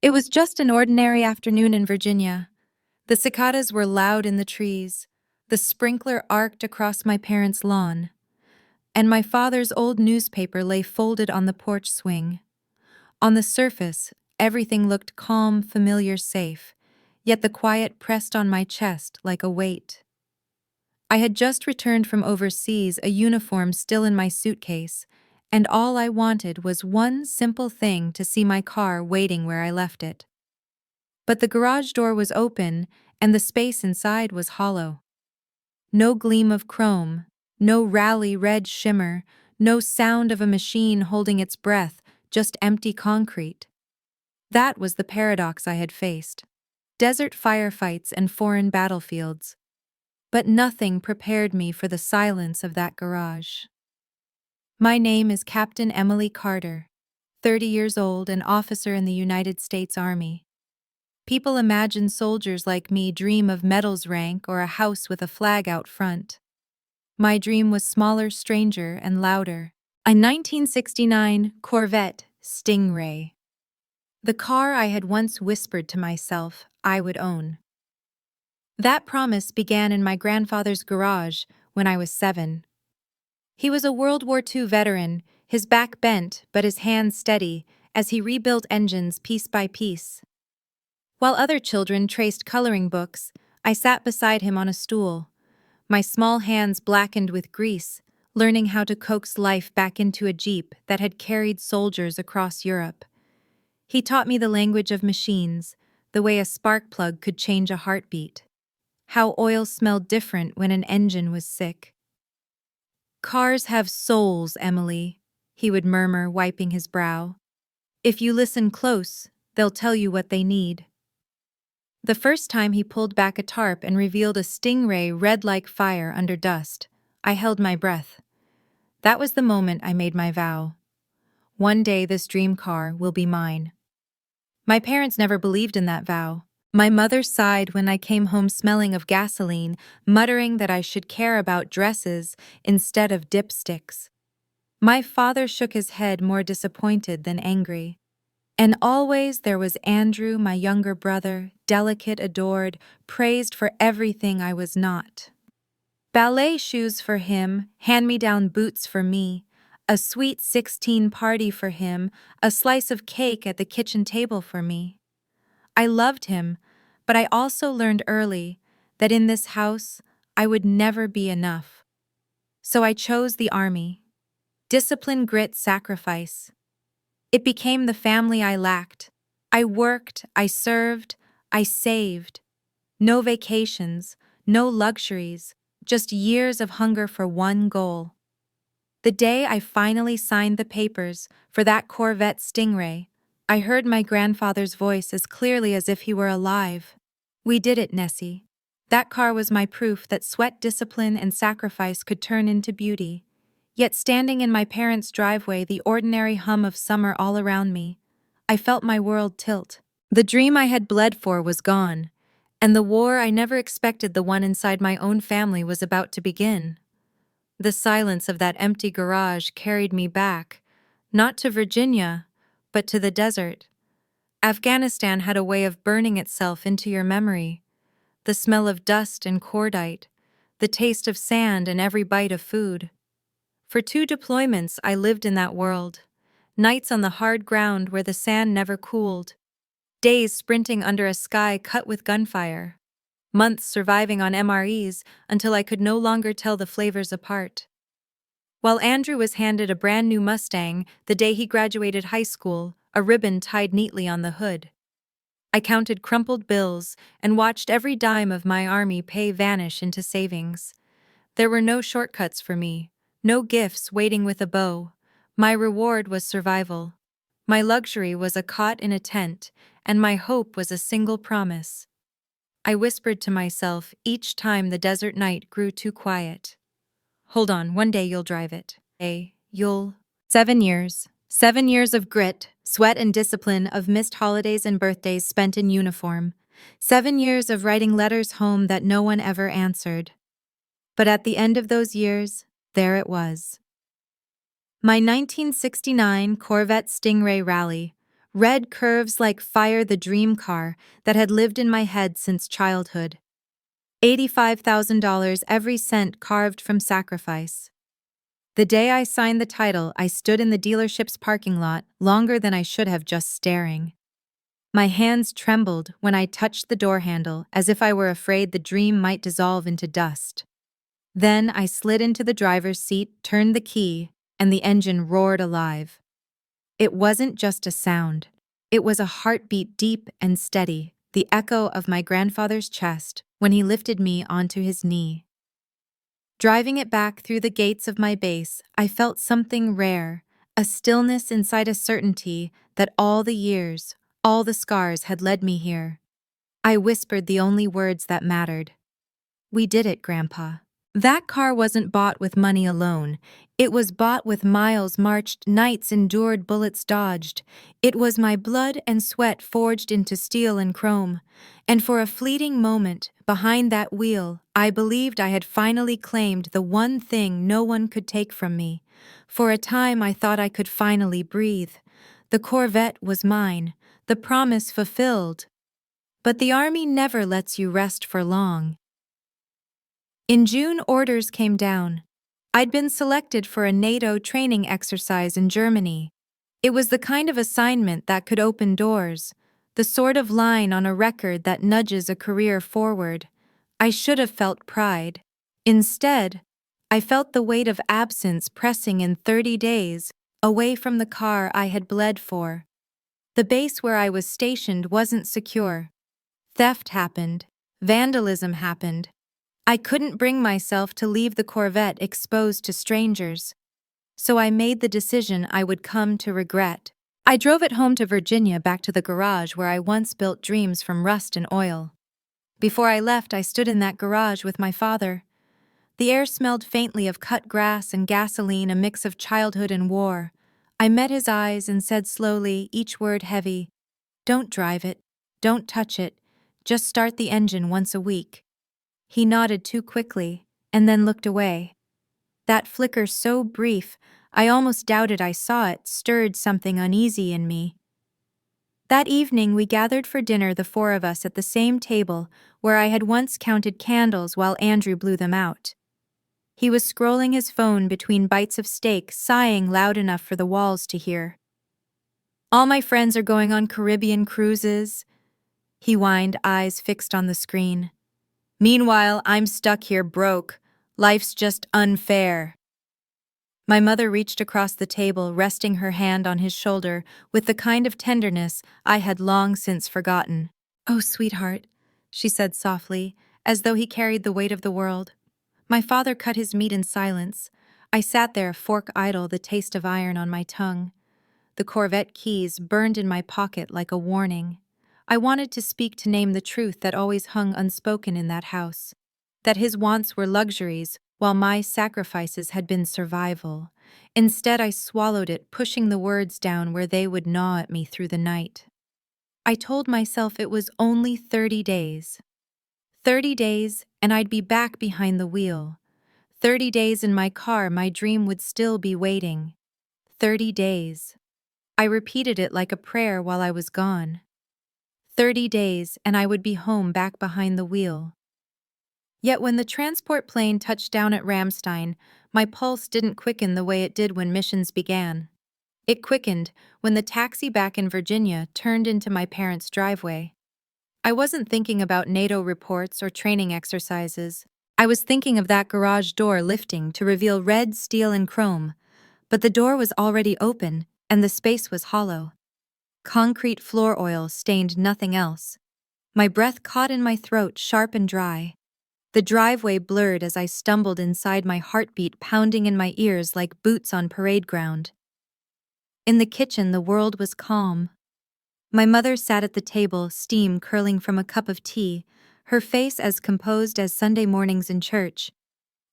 It was just an ordinary afternoon in Virginia. The cicadas were loud in the trees, the sprinkler arced across my parents' lawn, and my father's old newspaper lay folded on the porch swing. On the surface, everything looked calm, familiar, safe, yet the quiet pressed on my chest like a weight. I had just returned from overseas, a uniform still in my suitcase, and all I wanted was one simple thing: to see my car waiting where I left it. But the garage door was open, and the space inside was hollow. No gleam of chrome, no rally red shimmer, no sound of a machine holding its breath, just empty concrete. That was the paradox I had faced. Desert firefights and foreign battlefields. But nothing prepared me for the silence of that garage. My name is Captain Emily Carter, 30 years old, an officer in the United States Army. People imagine soldiers like me dream of medals rank or a house with a flag out front. My dream was smaller, stranger, and louder. A 1969 Corvette Stingray. The car I had once whispered to myself I would own. That promise began in my grandfather's garage when I was 7. He was a World War II veteran, his back bent but his hands steady as he rebuilt engines piece by piece. While other children traced coloring books, I sat beside him on a stool, my small hands blackened with grease, learning how to coax life back into a Jeep that had carried soldiers across Europe. He taught me the language of machines, the way a spark plug could change a heartbeat, how oil smelled different when an engine was sick. "Cars have souls, Emily," he would murmur, wiping his brow. "If you listen close, they'll tell you what they need." The first time he pulled back a tarp and revealed a Stingray red like fire under dust, I held my breath. That was the moment I made my vow. One day this dream car will be mine. My parents never believed in that vow. My mother sighed when I came home smelling of gasoline, muttering that I should care about dresses instead of dipsticks. My father shook his head, more disappointed than angry. And always there was Andrew, my younger brother, delicate, adored, praised for everything I was not. Ballet shoes for him, hand-me-down boots for me, a sweet 16 party for him, a slice of cake at the kitchen table for me. I loved him, but I also learned early that in this house I would never be enough. So I chose the army. Discipline, grit, sacrifice. It became the family I lacked. I worked, I served, I saved. No vacations, no luxuries, just years of hunger for one goal. The day I finally signed the papers for that Corvette Stingray, I heard my grandfather's voice as clearly as if he were alive. "We did it, Nessie." That car was my proof that sweat, discipline, and sacrifice could turn into beauty. Yet standing in my parents' driveway, the ordinary hum of summer all around me, I felt my world tilt. The dream I had bled for was gone, and the war I never expected, the one inside my own family, was about to begin. The silence of that empty garage carried me back, not to Virginia, but to the desert. Afghanistan had a way of burning itself into your memory. The smell of dust and cordite, the taste of sand and every bite of food. For 2 deployments I lived in that world. Nights on the hard ground where the sand never cooled. Days sprinting under a sky cut with gunfire. Months surviving on MREs until I could no longer tell the flavors apart. While Andrew was handed a brand new Mustang the day he graduated high school, a ribbon tied neatly on the hood. I counted crumpled bills and watched every dime of my army pay vanish into savings. There were no shortcuts for me, no gifts waiting with a bow. My reward was survival. My luxury was a cot in a tent, and my hope was a single promise. I whispered to myself each time the desert night grew too quiet. "Hold on, one day you'll drive it. You'll..." 7 years. 7 years of grit, sweat, and discipline, of missed holidays and birthdays spent in uniform. 7 years of writing letters home that no one ever answered. But at the end of those years, there it was. My 1969 Corvette Stingray Rally, red curves like fire, the dream car that had lived in my head since childhood. $85,000, every cent carved from sacrifice. The day I signed the title, I stood in the dealership's parking lot longer than I should have, just staring. My hands trembled when I touched the door handle, as if I were afraid the dream might dissolve into dust. Then I slid into the driver's seat, turned the key, and the engine roared alive. It wasn't just a sound. It was a heartbeat, deep and steady, the echo of my grandfather's chest when he lifted me onto his knee. Driving it back through the gates of my base, I felt something rare, a stillness inside, a certainty that all the years, all the scars had led me here. I whispered the only words that mattered. "We did it, Grandpa." That car wasn't bought with money alone. It was bought with miles marched, nights endured, bullets dodged. It was my blood and sweat forged into steel and chrome. And for a fleeting moment, behind that wheel, I believed I had finally claimed the one thing no one could take from me. For a time I thought I could finally breathe. The Corvette was mine, the promise fulfilled. But the Army never lets you rest for long. In June, orders came down. I'd been selected for a NATO training exercise in Germany. It was the kind of assignment that could open doors, the sort of line on a record that nudges a career forward. I should have felt pride. Instead, I felt the weight of absence pressing in. 30 days, away from the car I had bled for. The base where I was stationed wasn't secure. Theft happened. Vandalism happened. I couldn't bring myself to leave the Corvette exposed to strangers. So I made the decision I would come to regret. I drove it home to Virginia, back to the garage where I once built dreams from rust and oil. Before I left, I stood in that garage with my father. The air smelled faintly of cut grass and gasoline, a mix of childhood and war. I met his eyes and said slowly, each word heavy, "Don't drive it. Don't touch it. Just start the engine once a week." He nodded too quickly, and then looked away. That flicker, so brief, I almost doubted I saw it, stirred something uneasy in me. That evening we gathered for dinner, the four of us at the same table where I had once counted candles while Andrew blew them out. He was scrolling his phone between bites of steak, sighing loud enough for the walls to hear. "All my friends are going on Caribbean cruises," he whined, eyes fixed on the screen. "Meanwhile, I'm stuck here broke. Life's just unfair." My mother reached across the table, resting her hand on his shoulder with the kind of tenderness I had long since forgotten. "Oh, sweetheart," she said softly, as though he carried the weight of the world. My father cut his meat in silence. I sat there, fork idle, the taste of iron on my tongue. The Corvette keys burned in my pocket like a warning. I wanted to speak, to name the truth that always hung unspoken in that house. That his wants were luxuries, while my sacrifices had been survival. Instead, I swallowed it, pushing the words down where they would gnaw at me through the night. I told myself it was only 30 days. 30 days, and I'd be back behind the wheel. 30 days in my car, my dream would still be waiting. 30 days. I repeated it like a prayer while I was gone. 30 days, and I would be home, back behind the wheel. Yet when the transport plane touched down at Ramstein, my pulse didn't quicken the way it did when missions began. It quickened when the taxi back in Virginia turned into my parents' driveway. I wasn't thinking about NATO reports or training exercises. I was thinking of that garage door lifting to reveal red steel and chrome. But the door was already open, and the space was hollow. Concrete floor oil stained, nothing else. My breath caught in my throat, sharp and dry. The driveway blurred as I stumbled inside, my heartbeat pounding in my ears like boots on parade ground. In the kitchen, the world was calm. My mother sat at the table, steam curling from a cup of tea, her face as composed as Sunday mornings in church.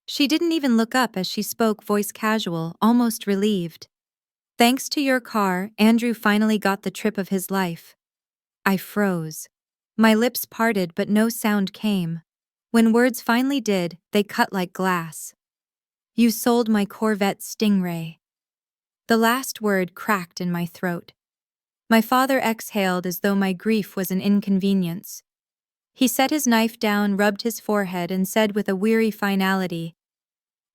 She didn't even look up as she spoke, voice casual, almost relieved. "Thanks to your car, Andrew finally got the trip of his life." I froze. My lips parted, but no sound came. When words finally did, they cut like glass. "You sold my Corvette Stingray." The last word cracked in my throat. My father exhaled as though my grief was an inconvenience. He set his knife down, rubbed his forehead, and said with a weary finality,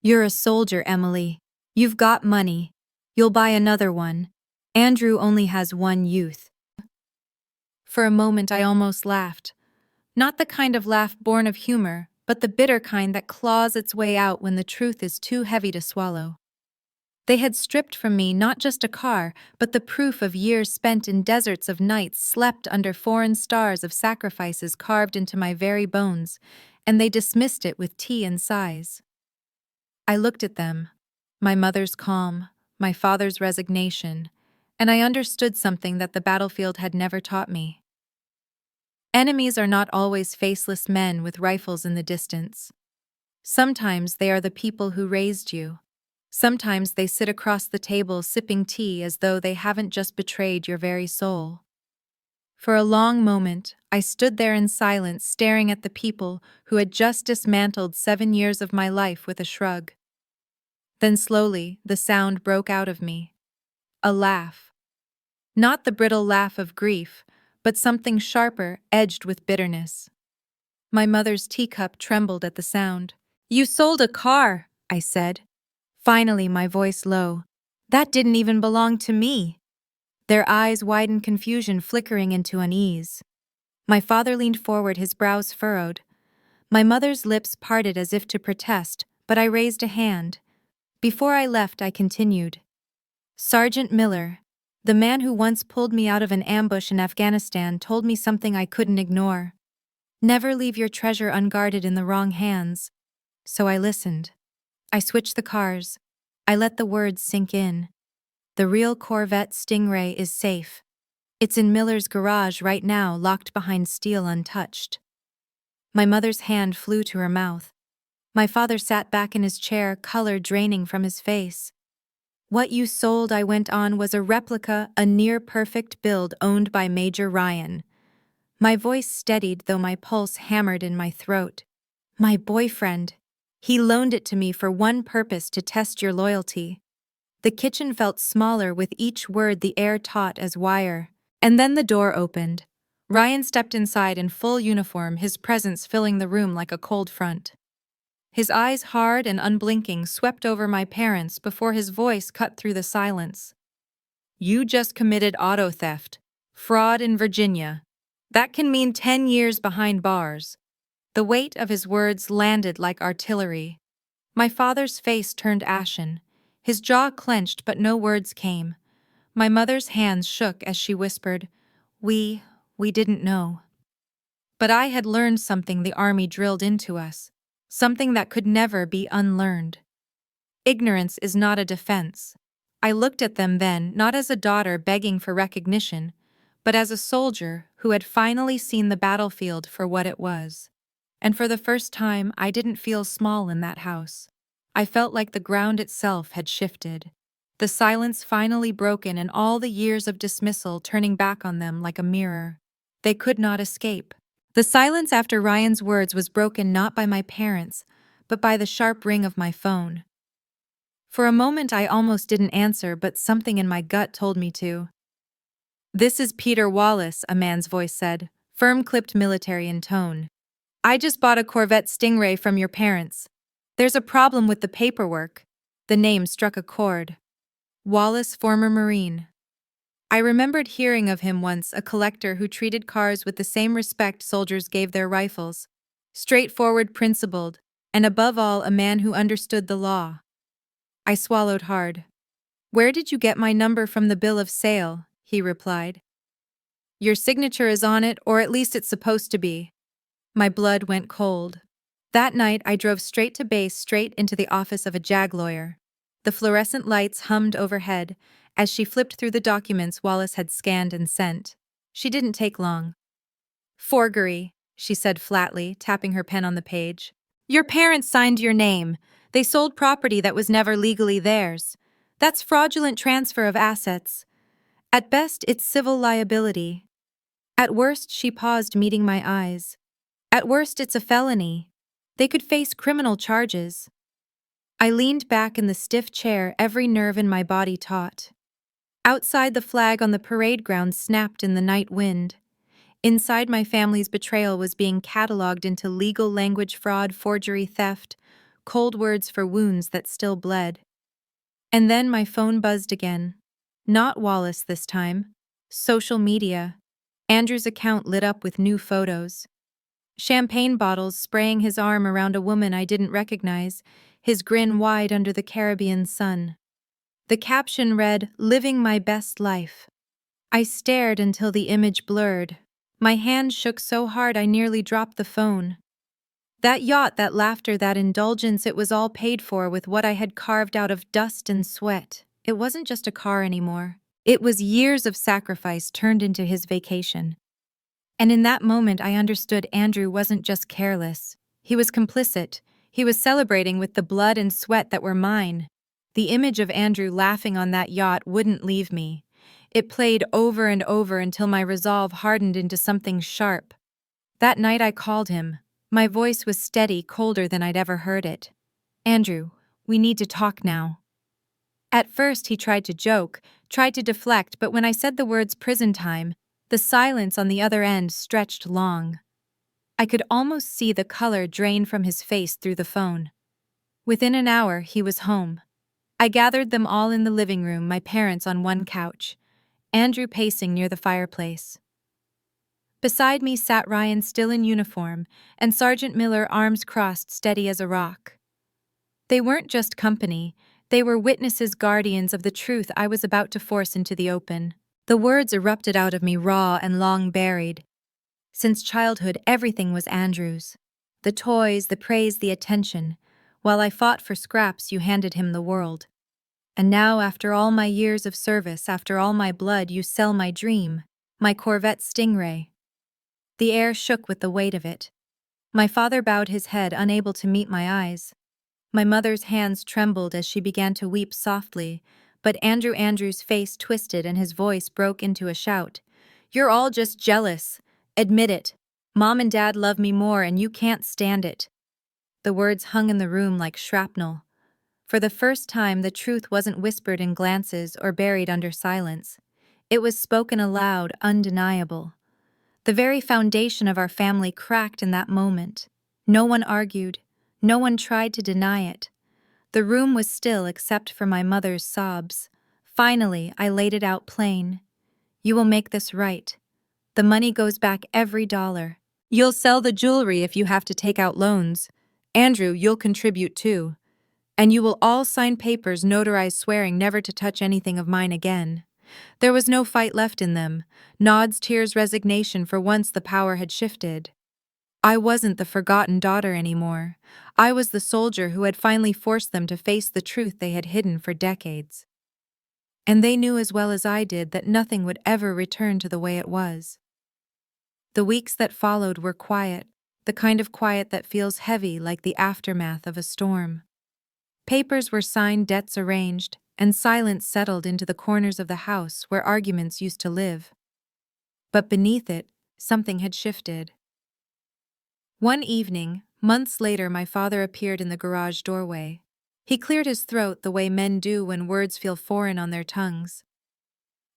"You're a soldier, Emily. You've got money. You'll buy another one. Andrew only has one youth." For a moment I almost laughed. Not the kind of laugh born of humor, but the bitter kind that claws its way out when the truth is too heavy to swallow. They had stripped from me not just a car, but the proof of years spent in deserts of nights slept under foreign stars of sacrifices carved into my very bones, and they dismissed it with tea and sighs. I looked at them, my mother's calm, my father's resignation, and I understood something that the battlefield had never taught me. Enemies are not always faceless men with rifles in the distance. Sometimes they are the people who raised you. Sometimes they sit across the table sipping tea as though they haven't just betrayed your very soul. For a long moment, I stood there in silence staring at the people who had just dismantled 7 years of my life with a shrug. Then slowly, the sound broke out of me. A laugh. Not the brittle laugh of grief, but something sharper, edged with bitterness. My mother's teacup trembled at the sound. "You sold a car," I said. Finally, my voice low. "That didn't even belong to me." Their eyes widened, confusion flickering into unease. My father leaned forward, his brows furrowed. My mother's lips parted as if to protest, but I raised a hand. Before I left, I continued. "Sergeant Miller, the man who once pulled me out of an ambush in Afghanistan, told me something I couldn't ignore. Never leave your treasure unguarded in the wrong hands." So I listened. I switched the cars. I let the words sink in. The real Corvette Stingray is safe. It's in Miller's garage right now, locked behind steel, untouched. My mother's hand flew to her mouth. My father sat back in his chair, color draining from his face. "What you sold," I went on, "was a replica, a near-perfect build owned by Major Ryan." My voice steadied, though my pulse hammered in my throat. "My boyfriend. He loaned it to me for one purpose: to test your loyalty." The kitchen felt smaller with each word, the air taut as wire. And then the door opened. Ryan stepped inside in full uniform, his presence filling the room like a cold front. His eyes, hard and unblinking, swept over my parents before his voice cut through the silence. "You just committed auto theft. Fraud in Virginia. That can mean 10 years behind bars." The weight of his words landed like artillery. My father's face turned ashen. His jaw clenched, but no words came. My mother's hands shook as she whispered, We didn't know." But I had learned something the army drilled into us, something that could never be unlearned. Ignorance is not a defense. I looked at them then, not as a daughter begging for recognition, but as a soldier who had finally seen the battlefield for what it was. And for the first time, I didn't feel small in that house. I felt like the ground itself had shifted. The silence finally broken, and all the years of dismissal turning back on them like a mirror. They could not escape. The silence after Ryan's words was broken not by my parents, but by the sharp ring of my phone. For a moment I almost didn't answer, but something in my gut told me to. "This is Peter Wallace," a man's voice said, firm, clipped, military in tone. "I just bought a Corvette Stingray from your parents. There's a problem with the paperwork." The name struck a chord. Wallace, former Marine. I remembered hearing of him once, a collector who treated cars with the same respect soldiers gave their rifles. Straightforward, principled, and above all, a man who understood the law. I swallowed hard. "Where did you get my number from the bill of sale?" he replied. "Your signature is on it, or at least it's supposed to be." My blood went cold. That night I drove straight to base, straight into the office of a JAG lawyer. The fluorescent lights hummed overhead as she flipped through the documents Wallace had scanned and sent. She didn't take long. "Forgery," she said flatly, tapping her pen on the page. "Your parents signed your name. They sold property that was never legally theirs. That's fraudulent transfer of assets. At best, it's civil liability. At worst," she paused, meeting my eyes. "At worst, it's a felony. They could face criminal charges." I leaned back in the stiff chair, every nerve in my body taut. Outside, the flag on the parade ground snapped in the night wind. Inside, my family's betrayal was being catalogued into legal language fraud, forgery, theft, cold words for wounds that still bled. And then my phone buzzed again. Not Wallace this time. Social media. Andrew's account lit up with new photos. Champagne bottles spraying his arm around a woman I didn't recognize, his grin wide under the Caribbean sun. The caption read, "Living my best life." I stared until the image blurred. My hand shook so hard I nearly dropped the phone. That yacht, that laughter, that indulgence, it was all paid for with what I had carved out of dust and sweat. It wasn't just a car anymore. It was years of sacrifice turned into his vacation. And in that moment I understood Andrew wasn't just careless. He was complicit. He was celebrating with the blood and sweat that were mine. The image of Andrew laughing on that yacht wouldn't leave me. It played over and over until my resolve hardened into something sharp. That night I called him. My voice was steady, colder than I'd ever heard it. "Andrew, we need to talk now." At first he tried to joke, tried to deflect, but when I said the words prison time, the silence on the other end stretched long. I could almost see the color drain from his face through the phone. Within an hour, he was home. I gathered them all in the living room, my parents on one couch, Andrew pacing near the fireplace. Beside me sat Ryan, still in uniform, and Sergeant Miller, arms crossed, steady as a rock. They weren't just company, they were witnesses, guardians of the truth I was about to force into the open. The words erupted out of me, raw and long buried. Since childhood, everything was Andrew's. The toys, the praise, the attention. While I fought for scraps, you handed him the world. And now, after all my years of service, after all my blood, you sell my dream, my Corvette Stingray. The air shook with the weight of it. My father bowed his head, unable to meet my eyes. My mother's hands trembled as she began to weep softly, but Andrew's face twisted and his voice broke into a shout. "You're all just jealous. Admit it. Mom and Dad love me more and you can't stand it." The words hung in the room like shrapnel. For the first time, the truth wasn't whispered in glances or buried under silence. It was spoken aloud, undeniable. The very foundation of our family cracked in that moment. No one argued. No one tried to deny it. The room was still except for my mother's sobs. Finally, I laid it out plain. "You will make this right. The money goes back, every dollar. You'll sell the jewelry if you have to take out loans. Andrew, you'll contribute too. And you will all sign papers notarized swearing never to touch anything of mine again." There was no fight left in them. Nods, tears, resignation. For once the power had shifted. I wasn't the forgotten daughter anymore. I was the soldier who had finally forced them to face the truth they had hidden for decades. And they knew as well as I did that nothing would ever return to the way it was. The weeks that followed were quiet, the kind of quiet that feels heavy like the aftermath of a storm. Papers were signed, debts arranged, and silence settled into the corners of the house where arguments used to live. But beneath it, something had shifted. One evening, months later, my father appeared in the garage doorway. He cleared his throat the way men do when words feel foreign on their tongues.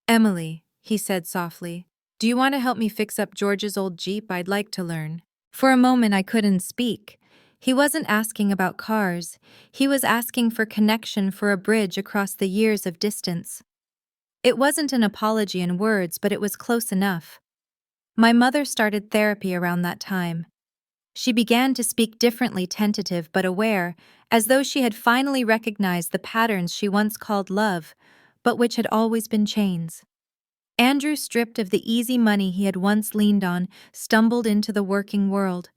"Emily," he said softly, "do you want to help me fix up George's old Jeep? I'd like to learn." For a moment I couldn't speak. He wasn't asking about cars. He was asking for connection, for a bridge across the years of distance. It wasn't an apology in words, but it was close enough. My mother started therapy around that time. She began to speak differently, tentative but aware, as though she had finally recognized the patterns she once called love, but which had always been chains. Andrew, stripped of the easy money he had once leaned on, stumbled into the working world.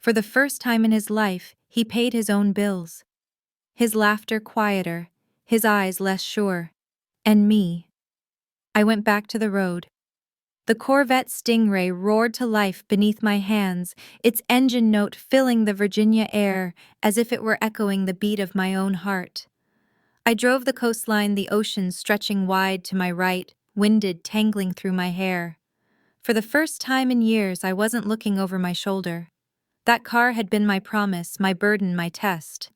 For the first time in his life, he paid his own bills. His laughter quieter, his eyes less sure. And me. I went back to the road. The Corvette Stingray roared to life beneath my hands, its engine note filling the Virginia air as if it were echoing the beat of my own heart. I drove the coastline, the ocean stretching wide to my right, winded, tangling through my hair. For the first time in years, I wasn't looking over my shoulder. That car had been my promise, my burden, my test.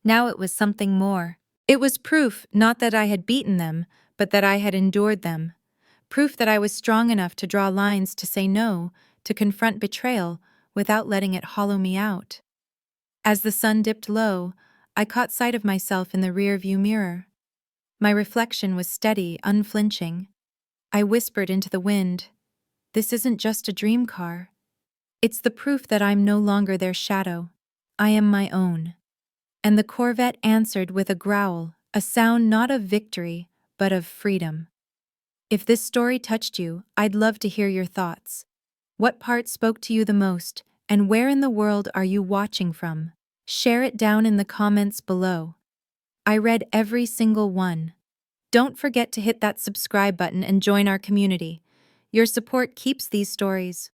Now it was something more. It was proof, not that I had beaten them, but that I had endured them. Proof that I was strong enough to draw lines, to say no, to confront betrayal without letting it hollow me out. As the sun dipped low, I caught sight of myself in the rear-view mirror. My reflection was steady, unflinching. I whispered into the wind, "This isn't just a dream car. It's the proof that I'm no longer their shadow. I am my own." And the Corvette answered with a growl, a sound not of victory, but of freedom. If this story touched you, I'd love to hear your thoughts. What part spoke to you the most, and where in the world are you watching from? Share it down in the comments below. I read every single one. Don't forget to hit that subscribe button and join our community. Your support keeps these stories